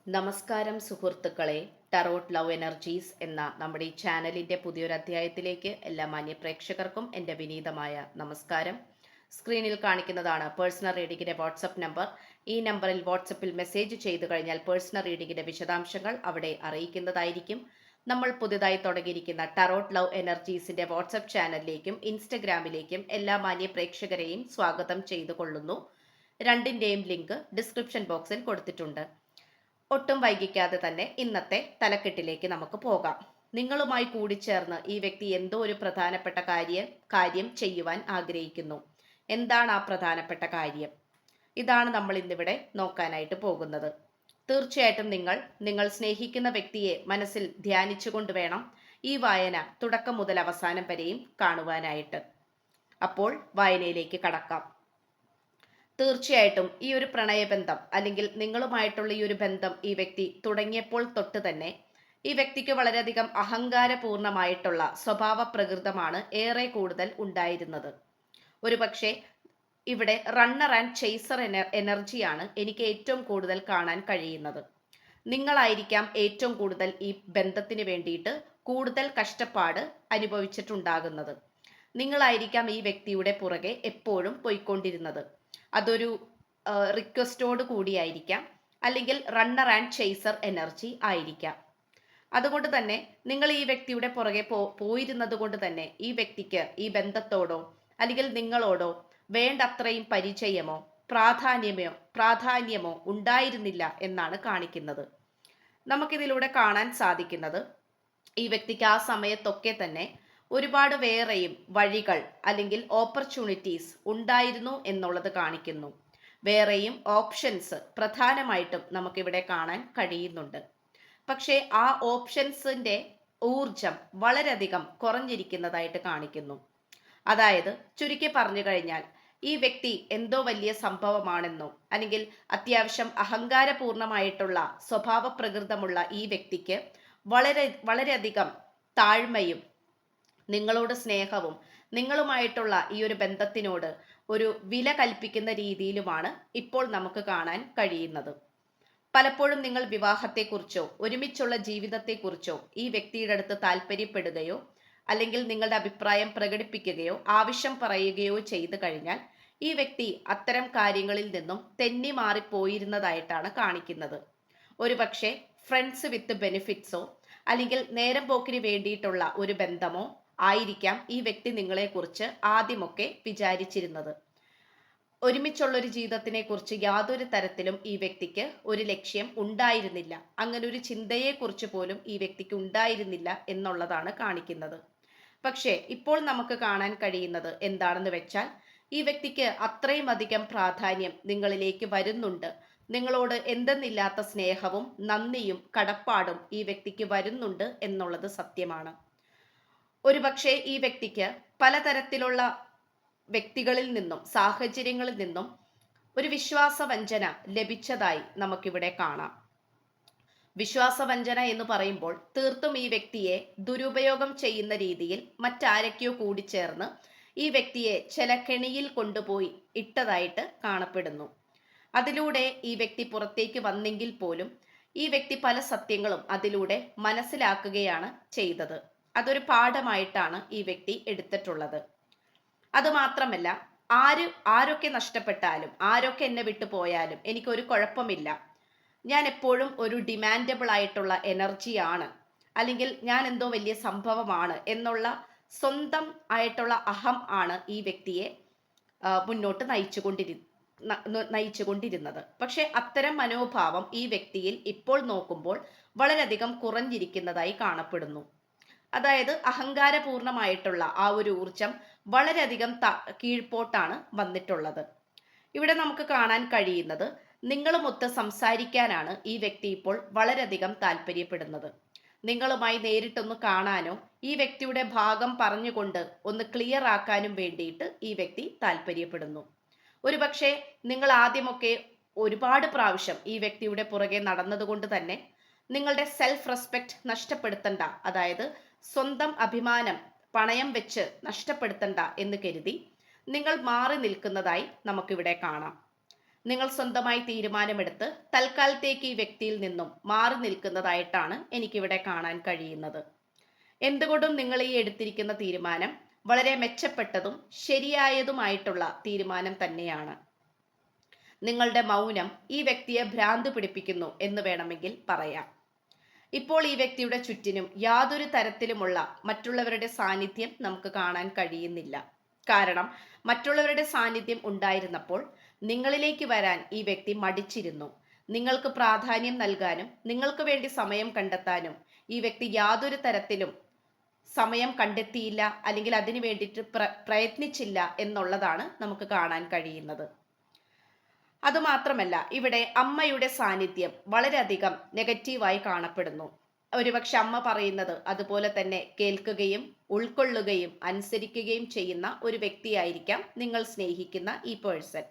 നമസ്കാരം സുഹൃത്തുക്കളെ. Tarot love energies എന്ന നമ്മുടെ ഈ ചാനലിൻ്റെ പുതിയൊരു അധ്യായത്തിലേക്ക് എല്ലാ മാന്യ പ്രേക്ഷകർക്കും എൻ്റെ വിനീതമായ നമസ്കാരം. സ്ക്രീനിൽ കാണിക്കുന്നതാണ് പേഴ്സണൽ റീഡിങ്ങിൻ്റെ വാട്സപ്പ് നമ്പർ. ഈ നമ്പറിൽ വാട്സപ്പിൽ മെസ്സേജ് ചെയ്തു കഴിഞ്ഞാൽ പേഴ്സണൽ റീഡിങ്ങിൻ്റെ വിശദാംശങ്ങൾ അവിടെ അറിയിക്കുന്നതായിരിക്കും. നമ്മൾ പുതുതായി തുടങ്ങിയിരിക്കുന്ന ടറോട്ട് ലവ് എനർജീസിൻ്റെ വാട്സപ്പ് ചാനലിലേക്കും ഇൻസ്റ്റഗ്രാമിലേക്കും എല്ലാ മാന്യ പ്രേക്ഷകരെയും സ്വാഗതം ചെയ്തു കൊള്ളുന്നു. രണ്ടിൻ്റെയും ലിങ്ക് ഡിസ്ക്രിപ്ഷൻ ബോക്സിൽ കൊടുത്തിട്ടുണ്ട്. ഒട്ടും വൈകിക്കാതെ തന്നെ ഇന്നത്തെ തലക്കെട്ടിലേക്ക് നമുക്ക് പോകാം. നിങ്ങളുമായി കൂടിച്ചേർന്ന് ഈ വ്യക്തി എന്തോ ഒരു പ്രധാനപ്പെട്ട കാര്യം ചെയ്യുവാൻ ആഗ്രഹിക്കുന്നു. എന്താണ് ആ പ്രധാനപ്പെട്ട കാര്യം? ഇതാണ് നമ്മൾ ഇന്നിവിടെ നോക്കാനായിട്ട് പോകുന്നത്. തീർച്ചയായിട്ടും നിങ്ങൾ സ്നേഹിക്കുന്ന വ്യക്തിയെ മനസ്സിൽ ധ്യാനിച്ചുകൊണ്ട് വേണം ഈ വായന തുടക്കം മുതൽ അവസാനം വരെയും കാണുവാനായിട്ട്. അപ്പോൾ വായനയിലേക്ക് കടക്കാം. തീർച്ചയായിട്ടും ഈ ഒരു പ്രണയബന്ധം അല്ലെങ്കിൽ നിങ്ങളുമായിട്ടുള്ള ഈ ഒരു ബന്ധം ഈ വ്യക്തി തുടങ്ങിയപ്പോൾ തൊട്ട് തന്നെ ഈ വ്യക്തിക്ക് വളരെയധികം അഹങ്കാരപൂർണമായിട്ടുള്ള സ്വഭാവ പ്രകൃതമാണ് ഏറെ കൂടുതൽ ഉണ്ടായിരുന്നത്. ഒരുപക്ഷെ ഇവിടെ റണ്ണർ ആൻഡ് ചേസർ എനർജിയാണ് എനിക്ക് ഏറ്റവും കൂടുതൽ കാണാൻ കഴിയുന്നത്. നിങ്ങളായിരിക്കാം ഏറ്റവും കൂടുതൽ ഈ ബന്ധത്തിന് വേണ്ടിയിട്ട് കൂടുതൽ കഷ്ടപ്പാട് അനുഭവിച്ചിട്ടുണ്ടാകുന്നത്. നിങ്ങളായിരിക്കാം ഈ വ്യക്തിയുടെ പുറകെ എപ്പോഴും പോയിക്കൊണ്ടിരുന്നത്. അതൊരു റിക്വസ്റ്റോട് കൂടിയായിരിക്കാം, അല്ലെങ്കിൽ റണ്ണർ ആൻഡ് ചേസർ എനർജി ആയിരിക്കാം. അതുകൊണ്ട് തന്നെ നിങ്ങൾ ഈ വ്യക്തിയുടെ പുറകെ പോയിരുന്നത് കൊണ്ട് തന്നെ ഈ വ്യക്തിക്ക് ഈ ബന്ധത്തോടോ അല്ലെങ്കിൽ നിങ്ങളോടോ വേണ്ടത്രയും പരിചയമോ പ്രാധാന്യമോ ഉണ്ടായിരുന്നില്ല എന്നാണ് കാണിക്കുന്നത്. നമുക്കിതിലൂടെ കാണാൻ സാധിക്കുന്നത് ഈ വ്യക്തിക്ക് ആ സമയത്തൊക്കെ തന്നെ ഒരുപാട് വേറെയും വഴികൾ അല്ലെങ്കിൽ ഓപ്പർച്യൂണിറ്റീസ് ഉണ്ടായിരുന്നു എന്നുള്ളത് കാണിക്കുന്നു. വേറെയും ഓപ്ഷൻസ് പ്രധാനമായിട്ടും നമുക്കിവിടെ കാണാൻ കഴിയുന്നുണ്ട്. പക്ഷേ ആ ഓപ്ഷൻസിൻ്റെ ഊർജം വളരെയധികം കുറഞ്ഞിരിക്കുന്നതായിട്ട് കാണിക്കുന്നു. അതായത് ചുരുക്കി പറഞ്ഞു കഴിഞ്ഞാൽ ഈ വ്യക്തി എന്തോ വലിയ സംഭവമാണെന്നോ അല്ലെങ്കിൽ അത്യാവശ്യം അഹങ്കാരപൂർണമായിട്ടുള്ള സ്വഭാവ പ്രകൃതമുള്ള ഈ വ്യക്തിക്ക് വളരെയധികം താഴ്മയും നിങ്ങളോട് സ്നേഹവും നിങ്ങളുമായിട്ടുള്ള ഈ ഒരു ബന്ധത്തിനോട് ഒരു വില കൽപ്പിക്കുന്ന രീതിയിലുമാണ് ഇപ്പോൾ നമുക്ക് കാണാൻ കഴിയുന്നത്. പലപ്പോഴും നിങ്ങൾ വിവാഹത്തെക്കുറിച്ചോ ഒരുമിച്ചുള്ള ജീവിതത്തെക്കുറിച്ചോ ഈ വ്യക്തിയുടെ അടുത്ത് താല്പര്യപ്പെടുകയോ അല്ലെങ്കിൽ നിങ്ങളുടെ അഭിപ്രായം പ്രകടിപ്പിക്കുകയോ ആവശ്യം പറയുകയോ ചെയ്തു കഴിഞ്ഞാൽ ഈ വ്യക്തി അത്തരം കാര്യങ്ങളിൽ നിന്നും തെന്നി മാറിപ്പോയിരുന്നതായിട്ടാണ് കാണിക്കുന്നത്. ഒരുപക്ഷെ ഫ്രണ്ട്സ് വിത്ത് ബെനിഫിറ്റ്സോ അല്ലെങ്കിൽ നേരം പോക്കിന് വേണ്ടിയിട്ടുള്ള ഒരു ബന്ധമോ ആയിരിക്കാം ഈ വ്യക്തി നിങ്ങളെക്കുറിച്ച് ആദ്യമൊക്കെ വിചാരിച്ചിരുന്നത്. ഒരുമിച്ചുള്ളൊരു ജീവിതത്തിനെ കുറിച്ച് യാതൊരു തരത്തിലും ഈ വ്യക്തിക്ക് ഒരു ലക്ഷ്യം ഉണ്ടായിരുന്നില്ല. അങ്ങനെ ഒരു ചിന്തയെക്കുറിച്ച് പോലും ഈ വ്യക്തിക്ക് ഉണ്ടായിരുന്നില്ല എന്നുള്ളതാണ് കാണിക്കുന്നത്. പക്ഷേ ഇപ്പോൾ നമുക്ക് കാണാൻ കഴിയുന്നത് എന്താണെന്ന് വെച്ചാൽ ഈ വ്യക്തിക്ക് അത്രയും അധികം പ്രാധാന്യം നിങ്ങളിലേക്ക് വരുന്നുണ്ട്. നിങ്ങളോട് എന്തെന്നില്ലാത്ത സ്നേഹവും നന്ദിയും കടപ്പാടും ഈ വ്യക്തിക്ക് വരുന്നുണ്ട് എന്നുള്ളത് സത്യമാണ്. ഒരുപക്ഷെ ഈ വ്യക്തിക്ക് പലതരത്തിലുള്ള വ്യക്തികളിൽ നിന്നും സാഹചര്യങ്ങളിൽ നിന്നും ഒരു വിശ്വാസവഞ്ചന ലഭിച്ചതായി നമുക്കിവിടെ കാണാം. വിശ്വാസവഞ്ചന എന്ന് പറയുമ്പോൾ തീർത്തും ഈ വ്യക്തിയെ ദുരുപയോഗം ചെയ്യുന്ന രീതിയിൽ മറ്റാരൊക്കെയോ കൂടിച്ചേർന്ന് ഈ വ്യക്തിയെ ചില കെണിയിൽ കൊണ്ടുപോയി ഇട്ടതായിട്ട് കാണപ്പെടുന്നു. അതിലൂടെ ഈ വ്യക്തി പുറത്തേക്ക് വന്നെങ്കിൽ പോലും ഈ വ്യക്തി പല സത്യങ്ങളും അതിലൂടെ മനസ്സിലാക്കുകയാണ് ചെയ്തത്. അതൊരു പാഠമായിട്ടാണ് ഈ വ്യക്തി എടുത്തിട്ടുള്ളത്. അതുമാത്രമല്ല, ആരൊക്കെ നഷ്ടപ്പെട്ടാലും ആരൊക്കെ എന്നെ വിട്ടു പോയാലും എനിക്കൊരു കുഴപ്പമില്ല, ഞാൻ എപ്പോഴും ഒരു ഡിമാൻഡബിൾ ആയിട്ടുള്ള എനർജിയാണ്, അല്ലെങ്കിൽ ഞാൻ എന്തോ വലിയ സംഭവമാണ് എന്നുള്ള സ്വന്തം ആയിട്ടുള്ള അഹം ആണ് ഈ വ്യക്തിയെ മുന്നോട്ട് നയിച്ചുകൊണ്ടിരുന്നത്. പക്ഷെ അത്തരം മനോഭാവം ഈ വ്യക്തിയിൽ ഇപ്പോൾ നോക്കുമ്പോൾ വളരെയധികം കുറഞ്ഞിരിക്കുന്നതായി കാണപ്പെടുന്നു. അതായത് അഹങ്കാരപൂർണമായിട്ടുള്ള ആ ഒരു ഊർജം വളരെയധികം കീഴ്പോട്ടാണ് വന്നിട്ടുള്ളത്. ഇവിടെ നമുക്ക് കാണാൻ കഴിയുന്നത് നിങ്ങളുമൊത്ത് സംസാരിക്കാനാണ് ഈ വ്യക്തി ഇപ്പോൾ വളരെയധികം താല്പര്യപ്പെടുന്നത്. നിങ്ങളുമായി നേരിട്ടൊന്ന് കാണാനോ ഈ വ്യക്തിയുടെ ഭാഗം പറഞ്ഞുകൊണ്ട് ഒന്ന് ക്ലിയർ ആക്കാനും വേണ്ടിയിട്ട് ഈ വ്യക്തി താല്പര്യപ്പെടുന്നു. ഒരുപക്ഷെ നിങ്ങൾ ആദ്യമൊക്കെ ഒരുപാട് പ്രാവശ്യം ഈ വ്യക്തിയുടെ പുറകെ നടന്നതുകൊണ്ട് തന്നെ നിങ്ങളുടെ സെൽഫ് റെസ്പെക്റ്റ് നഷ്ടപ്പെടുത്തണ്ട, അതായത് സ്വന്തം അഭിമാനം പണയം വെച്ച് നഷ്ടപ്പെടുത്തണ്ട എന്ന് കരുതി നിങ്ങൾ മാറി നിൽക്കുന്നതായി നമുക്കിവിടെ കാണാം. നിങ്ങൾ സ്വന്തമായി തീരുമാനമെടുത്ത് തൽക്കാലത്തേക്ക് ഈ വ്യക്തിയിൽ നിന്നും മാറി നിൽക്കുന്നതായിട്ടാണ് എനിക്കിവിടെ കാണാൻ കഴിയുന്നത്. എന്തുകൊണ്ടും നിങ്ങൾ ഈ എടുത്തിരിക്കുന്ന തീരുമാനം വളരെ മെച്ചപ്പെട്ടതും ശരിയായതുമായിട്ടുള്ള തീരുമാനം തന്നെയാണ്. നിങ്ങളുടെ മൗനം ഈ വ്യക്തിയെ ഭ്രാന്ത് പിടിപ്പിക്കുന്നു എന്ന് വേണമെങ്കിൽ പറയാം. ഇപ്പോൾ ഈ വ്യക്തിയുടെ ചുറ്റിനും യാതൊരു തരത്തിലുമുള്ള മറ്റുള്ളവരുടെ സാന്നിധ്യം നമുക്ക് കാണാൻ കഴിയുന്നില്ല. കാരണം മറ്റുള്ളവരുടെ സാന്നിധ്യം ഉണ്ടായിരുന്നപ്പോൾ നിങ്ങളിലേക്ക് വരാൻ ഈ വ്യക്തി മടിച്ചിരുന്നു. നിങ്ങൾക്ക് പ്രാധാന്യം നൽകാനും നിങ്ങൾക്ക് വേണ്ടി സമയം കണ്ടെത്താനും ഈ വ്യക്തി യാതൊരു തരത്തിലും സമയം കണ്ടെത്തിയില്ല, അല്ലെങ്കിൽ അതിനു വേണ്ടിയിട്ട് പ്രയത്നിച്ചില്ല എന്നുള്ളതാണ് നമുക്ക് കാണാൻ കഴിയുന്നത്. അതുമാത്രമല്ല, ഇവിടെ അമ്മയുടെ സാന്നിധ്യം വളരെയധികം നെഗറ്റീവായി കാണപ്പെടുന്നു. ഒരുപക്ഷെ അമ്മ പറയുന്നത് അതുപോലെ തന്നെ കേൾക്കുകയും ഉൾക്കൊള്ളുകയും അനുസരിക്കുകയും ചെയ്യുന്ന ഒരു വ്യക്തിയായിരിക്കാം നിങ്ങൾ സ്നേഹിക്കുന്ന ഈ പേഴ്സൺ.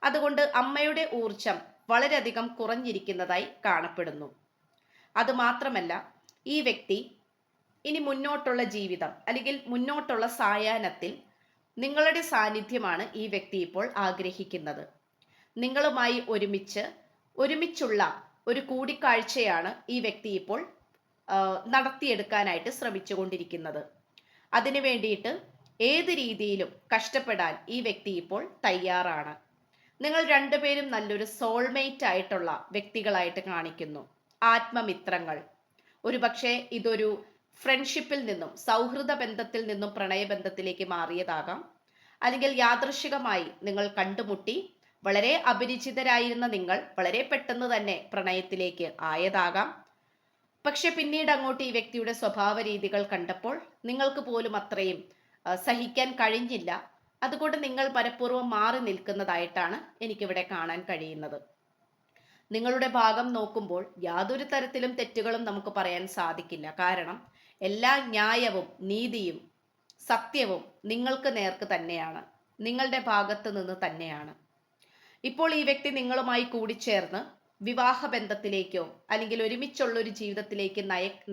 അതുകൊണ്ട് അമ്മയുടെ ഊർജം വളരെയധികം കുറഞ്ഞിരിക്കുന്നതായി കാണപ്പെടുന്നു. അതുമാത്രമല്ല, ഈ വ്യക്തി ഇനി മുന്നോട്ടുള്ള ജീവിതം അല്ലെങ്കിൽ മുന്നോട്ടുള്ള സായാഹ്നത്തിൽ നിങ്ങളുടെ സാന്നിധ്യമാണ് ഈ വ്യക്തി ഇപ്പോൾ ആഗ്രഹിക്കുന്നത്. നിങ്ങളുമായി ഒരുമിച്ചുള്ള ഒരു കൂടിക്കാഴ്ചയാണ് ഈ വ്യക്തി ഇപ്പോൾ നടത്തിയെടുക്കാനായിട്ട് ശ്രമിച്ചുകൊണ്ടിരിക്കുന്നത്. അതിനു വേണ്ടിയിട്ട് ഏത് രീതിയിലും കഷ്ടപ്പെടാൻ ഈ വ്യക്തി ഇപ്പോൾ തയ്യാറാണ്. നിങ്ങൾ രണ്ടുപേരും നല്ലൊരു സോൾമേറ്റ് ആയിട്ടുള്ള വ്യക്തികളായിട്ട് കാണിക്കുന്നു. ആത്മമിത്രങ്ങൾ. ഒരുപക്ഷെ ഇതൊരു ഫ്രണ്ട്ഷിപ്പിൽ നിന്നും സൗഹൃദ ബന്ധത്തിൽ നിന്നും പ്രണയബന്ധത്തിലേക്ക് മാറിയതാകാം. അല്ലെങ്കിൽ യാദൃശികമായി നിങ്ങൾ കണ്ടുമുട്ടി വളരെ അപരിചിതരായിരുന്ന നിങ്ങൾ വളരെ പെട്ടെന്ന് തന്നെ പ്രണയത്തിലേക്ക് ആയതാകാം. പക്ഷെ പിന്നീട് അങ്ങോട്ട് ഈ വ്യക്തിയുടെ സ്വഭാവ രീതികൾ കണ്ടപ്പോൾ നിങ്ങൾക്ക് പോലും അത്രയും സഹിക്കാൻ കഴിഞ്ഞില്ല. അതുകൊണ്ട് നിങ്ങൾ മനഃപൂർവ്വം മാറി നിൽക്കുന്നതായിട്ടാണ് എനിക്കിവിടെ കാണാൻ കഴിയുന്നത്. നിങ്ങളുടെ ഭാഗം നോക്കുമ്പോൾ യാതൊരു തരത്തിലും തെറ്റുകളും നമുക്ക് പറയാൻ സാധിക്കില്ല. കാരണം എല്ലാ ന്യായവും നീതിയും സത്യവും നിങ്ങൾക്ക് നേർക്ക് തന്നെയാണ്, നിങ്ങളുടെ ഭാഗത്ത് നിന്ന് തന്നെയാണ്. ഇപ്പോൾ ഈ വ്യക്തി നിങ്ങളുമായി കൂടിച്ചേർന്ന് വിവാഹബന്ധത്തിലേക്കോ അല്ലെങ്കിൽ ഒരുമിച്ചുള്ള ഒരു ജീവിതത്തിലേക്ക്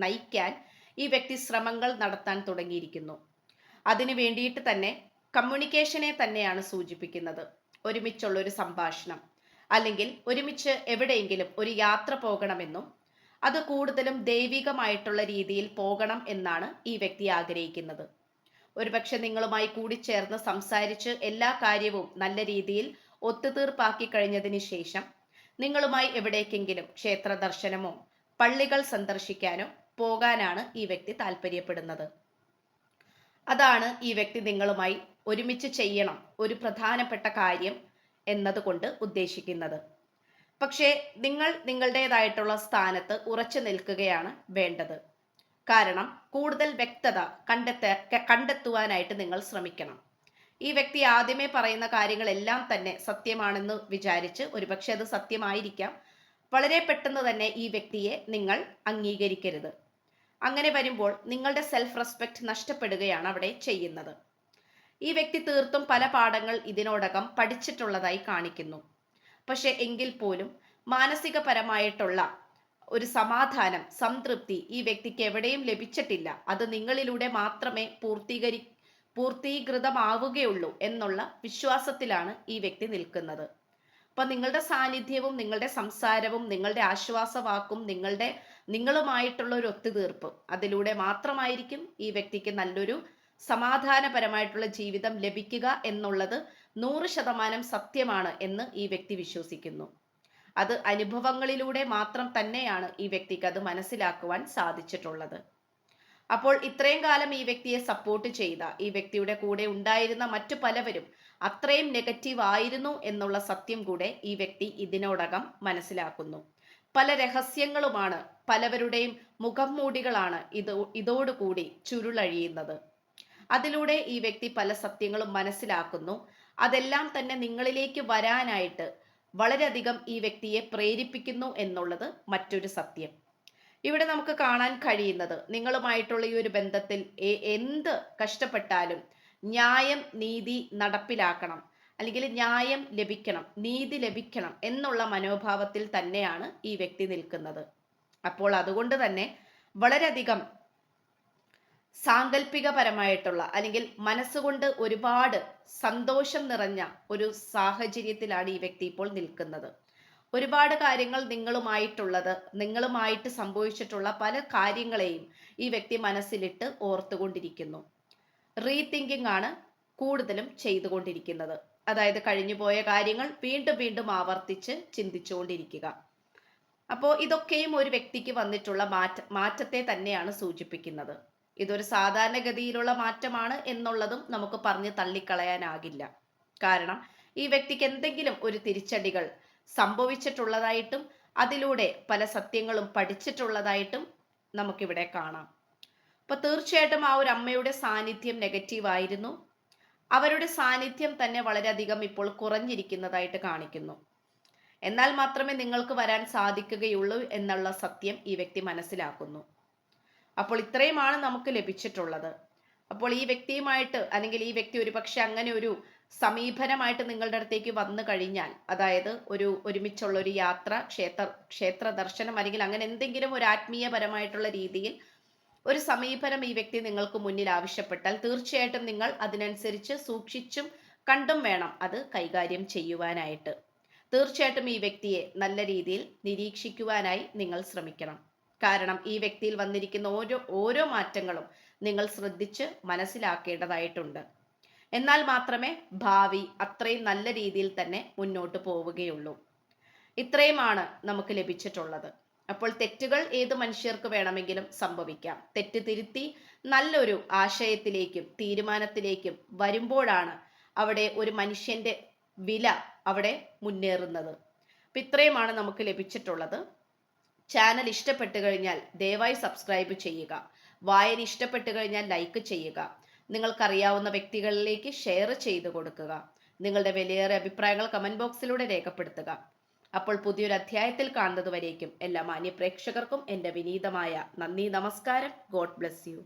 നയിക്കാൻ ഈ വ്യക്തി ശ്രമങ്ങൾ നടത്താൻ തുടങ്ങിയിരിക്കുന്നു. അതിനു വേണ്ടിയിട്ട് തന്നെ കമ്മ്യൂണിക്കേഷനെ തന്നെയാണ് സൂചിപ്പിക്കുന്നത്. ഒരുമിച്ചുള്ള ഒരു സംഭാഷണം, അല്ലെങ്കിൽ ഒരുമിച്ച് എവിടെയെങ്കിലും ഒരു യാത്ര പോകണമെന്നും അത് കൂടുതലും ദൈവികമായിട്ടുള്ള രീതിയിൽ പോകണം എന്നാണ് ഈ വ്യക്തി ആഗ്രഹിക്കുന്നത്. ഒരുപക്ഷെ നിങ്ങളുമായി കൂടിച്ചേർന്ന് സംസാരിച്ച് എല്ലാ കാര്യവും നല്ല രീതിയിൽ ഒത്തുതീർപ്പാക്കി കഴിഞ്ഞതിന് ശേഷം നിങ്ങളുമായി എവിടേക്കെങ്കിലും ക്ഷേത്ര ദർശനമോ പള്ളികൾ സന്ദർശിക്കാനോ പോകാനാണ് ഈ വ്യക്തി താല്പര്യപ്പെടുന്നത്. അതാണ് ഈ വ്യക്തി നിങ്ങളുമായി ഒരുമിച്ച് ചെയ്യണം ഒരു പ്രധാനപ്പെട്ട കാര്യം എന്നതുകൊണ്ട് ഉദ്ദേശിക്കുന്നത്. പക്ഷേ നിങ്ങൾ നിങ്ങളുടേതായിട്ടുള്ള സ്ഥാനത്ത് ഉറച്ചു നിൽക്കുകയാണ് വേണ്ടത്. കാരണം കൂടുതൽ വ്യക്തത കണ്ടെത്തുവാനായിട്ട് നിങ്ങൾ ശ്രമിക്കണം. ഈ വ്യക്തി ആദ്യമേ പറയുന്ന കാര്യങ്ങളെല്ലാം തന്നെ സത്യമാണെന്ന് വിചാരിച്ച്, ഒരുപക്ഷെ അത് സത്യമായിരിക്കാം, വളരെ പെട്ടെന്ന് തന്നെ ഈ വ്യക്തിയെ നിങ്ങൾ അംഗീകരിക്കരുത്. അങ്ങനെ വരുമ്പോൾ നിങ്ങളുടെ സെൽഫ് റെസ്പെക്റ്റ് നഷ്ടപ്പെടുകയാണ് അവിടെ ചെയ്യുന്നത്. ഈ വ്യക്തി തീർത്തും പല പാഠങ്ങൾ ഇതിനോടകം പഠിച്ചിട്ടുള്ളതായി കാണിക്കുന്നു. പക്ഷെ എങ്കിൽ പോലും മാനസികപരമായിട്ടുള്ള ഒരു സമാധാനം, സംതൃപ്തി ഈ വ്യക്തിക്ക് എവിടെയും ലഭിച്ചിട്ടില്ല. അത് നിങ്ങളിലൂടെ മാത്രമേ പൂർത്തീകൃതമാവുകയുള്ളൂ എന്നുള്ള വിശ്വാസത്തിലാണ് ഈ വ്യക്തി നിൽക്കുന്നത്. അപ്പൊ നിങ്ങളുടെ സാന്നിധ്യവും നിങ്ങളുടെ സംസാരവും നിങ്ങളുടെ ആശ്വാസവാക്കും നിങ്ങളുമായിട്ടുള്ള ഒരു ഒത്തുതീർപ്പ്, അതിലൂടെ മാത്രമായിരിക്കും ഈ വ്യക്തിക്ക് നല്ലൊരു സമാധാനപരമായിട്ടുള്ള ജീവിതം ലഭിക്കുക എന്നുള്ളത് 100% സത്യമാണ് എന്ന് ഈ വ്യക്തി വിശ്വസിക്കുന്നു. അത് അനുഭവങ്ങളിലൂടെ മാത്രം തന്നെയാണ് ഈ വ്യക്തിക്ക് അത് മനസ്സിലാക്കുവാൻ സാധിച്ചിട്ടുള്ളത്. അപ്പോൾ ഇത്രയും കാലം ഈ വ്യക്തിയെ സപ്പോർട്ട് ചെയ്ത, ഈ വ്യക്തിയുടെ കൂടെ ഉണ്ടായിരുന്ന മറ്റു പലവരും അത്രയും നെഗറ്റീവ് ആയിരുന്നു എന്നുള്ള സത്യം കൂടെ ഈ വ്യക്തി ഇതിനോടകം മനസ്സിലാക്കുന്നു. പല രഹസ്യങ്ങളുമാണ്, പലവരുടെയും മുഖം മൂടികളാണ് ഇതോടുകൂടി ചുരുളഴിയുന്നത്. അതിലൂടെ ഈ വ്യക്തി പല സത്യങ്ങളും മനസ്സിലാക്കുന്നു. അതെല്ലാം തന്നെ നിങ്ങളിലേക്ക് വരാനായിട്ട് വളരെയധികം ഈ വ്യക്തിയെ പ്രേരിപ്പിക്കുന്നു എന്നുള്ളത് മറ്റൊരു സത്യം. ഇവിടെ നമുക്ക് കാണാൻ കഴിയുന്നത്, നിങ്ങളുമായിട്ടുള്ള ഈ ഒരു ബന്ധത്തിൽ എന്ത് കഷ്ടപ്പെട്ടാലും ന്യായം നീതി നടപ്പിലാക്കണം, അല്ലെങ്കിൽ ന്യായം ലഭിക്കണം, നീതി ലഭിക്കണം എന്നുള്ള മനോഭാവത്തിൽ തന്നെയാണ് ഈ വ്യക്തി നിൽക്കുന്നത്. അപ്പോൾ അതുകൊണ്ട് തന്നെ വളരെയധികം സാങ്കല്പികപരമായിട്ടുള്ള അല്ലെങ്കിൽ മനസ്സുകൊണ്ട് ഒരുപാട് സന്തോഷം നിറഞ്ഞ ഒരു സാഹചര്യത്തിലാണ് ഈ വ്യക്തി ഇപ്പോൾ നിൽക്കുന്നത്. ഒരുപാട് കാര്യങ്ങൾ നിങ്ങളുമായിട്ട് സംഭവിച്ചിട്ടുള്ള പല കാര്യങ്ങളെയും ഈ വ്യക്തി മനസ്സിലിട്ട് ഓർത്തുകൊണ്ടിരിക്കുന്നു. റീതിങ്കിങ് ആണ് കൂടുതലും ചെയ്തുകൊണ്ടിരിക്കുന്നത്. അതായത് കഴിഞ്ഞുപോയ കാര്യങ്ങൾ വീണ്ടും വീണ്ടും ആവർത്തിച്ച് ചിന്തിച്ചുകൊണ്ടിരിക്കുക. അപ്പോൾ ഇതൊക്കെയും ഒരു വ്യക്തിക്ക് വന്നിട്ടുള്ള മാറ്റത്തെ തന്നെയാണ് സൂചിപ്പിക്കുന്നത്. ഇതൊരു സാധാരണഗതിയിലുള്ള മാറ്റമാണ് എന്നുള്ളതും നമുക്ക് പറഞ്ഞ് തള്ളിക്കളയാനാകില്ല. കാരണം ഈ വ്യക്തിക്ക് എന്തെങ്കിലും ഒരു തിരിച്ചടികൾ സംഭവിച്ചിട്ടുള്ളതായിട്ടും അതിലൂടെ പല സത്യങ്ങളും പഠിച്ചിട്ടുള്ളതായിട്ടും നമുക്കിവിടെ കാണാം. അപ്പൊ തീർച്ചയായിട്ടും ആ ഒരു അമ്മയുടെ സാന്നിധ്യം നെഗറ്റീവ് ആയിരുന്നു. അവരുടെ സാന്നിധ്യം തന്നെ വളരെയധികം ഇപ്പോൾ കുറഞ്ഞിരിക്കുന്നതായിട്ട് കാണിക്കുന്നു. എന്നാൽ മാത്രമേ നിങ്ങൾക്ക് വരാൻ സാധിക്കുകയുള്ളൂ എന്നുള്ള സത്യം ഈ വ്യക്തി മനസ്സിലാക്കുന്നു. അപ്പോൾ ഇത്രയുമാണ് നമുക്ക് ലഭിച്ചിട്ടുള്ളത്. അപ്പോൾ ഈ വ്യക്തിയുമായിട്ട് അല്ലെങ്കിൽ ഈ വ്യക്തി ഒരുപക്ഷെ അങ്ങനെ ഒരു സമീപനമായിട്ട് നിങ്ങളുടെ അടുത്തേക്ക് വന്നു കഴിഞ്ഞാൽ, അതായത് ഒരുമിച്ചുള്ള ഒരു യാത്ര, ക്ഷേത്ര ദർശനം അല്ലെങ്കിൽ അങ്ങനെ എന്തെങ്കിലും ഒരു ആത്മീയപരമായിട്ടുള്ള രീതിയിൽ ഒരു സമീപനം ഈ വ്യക്തി നിങ്ങൾക്ക് മുന്നിൽ ആവശ്യപ്പെട്ടാൽ തീർച്ചയായിട്ടും നിങ്ങൾ അതിനനുസരിച്ച് സൂക്ഷിച്ചും കണ്ടും വേണം അത് കൈകാര്യം ചെയ്യുവാനായിട്ട്. തീർച്ചയായിട്ടും ഈ വ്യക്തിയെ നല്ല രീതിയിൽ നിരീക്ഷിക്കുവാനായി നിങ്ങൾ ശ്രമിക്കണം. കാരണം ഈ വ്യക്തിയിൽ വന്നിരിക്കുന്ന ഓരോ മാറ്റങ്ങളും നിങ്ങൾ ശ്രദ്ധിച്ച് മനസ്സിലാക്കേണ്ടതായിട്ടുണ്ട്. എന്നാൽ മാത്രമേ ഭാവി അത്രയും നല്ല രീതിയിൽ തന്നെ മുന്നോട്ട് പോവുകയുള്ളൂ. ഇത്രയുമാണ് നമുക്ക് ലഭിച്ചിട്ടുള്ളത്. അപ്പോൾ തെറ്റുകൾ ഏത് മനുഷ്യർക്ക് വേണമെങ്കിലും സംഭവിക്കാം. തെറ്റ് തിരുത്തി നല്ലൊരു ആശയത്തിലേക്കും തീരുമാനത്തിലേക്കും വരുമ്പോഴാണ് അവിടെ ഒരു മനുഷ്യന്റെ വില അവിടെ മുന്നേറുന്നത്. അപ്പൊ ഇത്രയുമാണ് നമുക്ക് ലഭിച്ചിട്ടുള്ളത്. ചാനൽ ഇഷ്ടപ്പെട്ടു കഴിഞ്ഞാൽ ദയവായി സബ്സ്ക്രൈബ് ചെയ്യുക. വായന ഇഷ്ടപ്പെട്ടു കഴിഞ്ഞാൽ ലൈക്ക് ചെയ്യുക. നിങ്ങൾക്കറിയാവുന്ന വ്യക്തികളിലേക്ക് ഷെയർ ചെയ്തു കൊടുക്കുക. നിങ്ങളുടെ വിലയേറിയ അഭിപ്രായങ്ങൾ കമന്റ് ബോക്സിലൂടെ രേഖപ്പെടുത്തുക. അപ്പോൾ പുതിയൊരു അധ്യായത്തിൽ കാണുന്നത് വരേക്കും എല്ലാ മാന്യ പ്രേക്ഷകർക്കും എൻ്റെ വിനീതമായ നന്ദി, നമസ്കാരം. God bless you.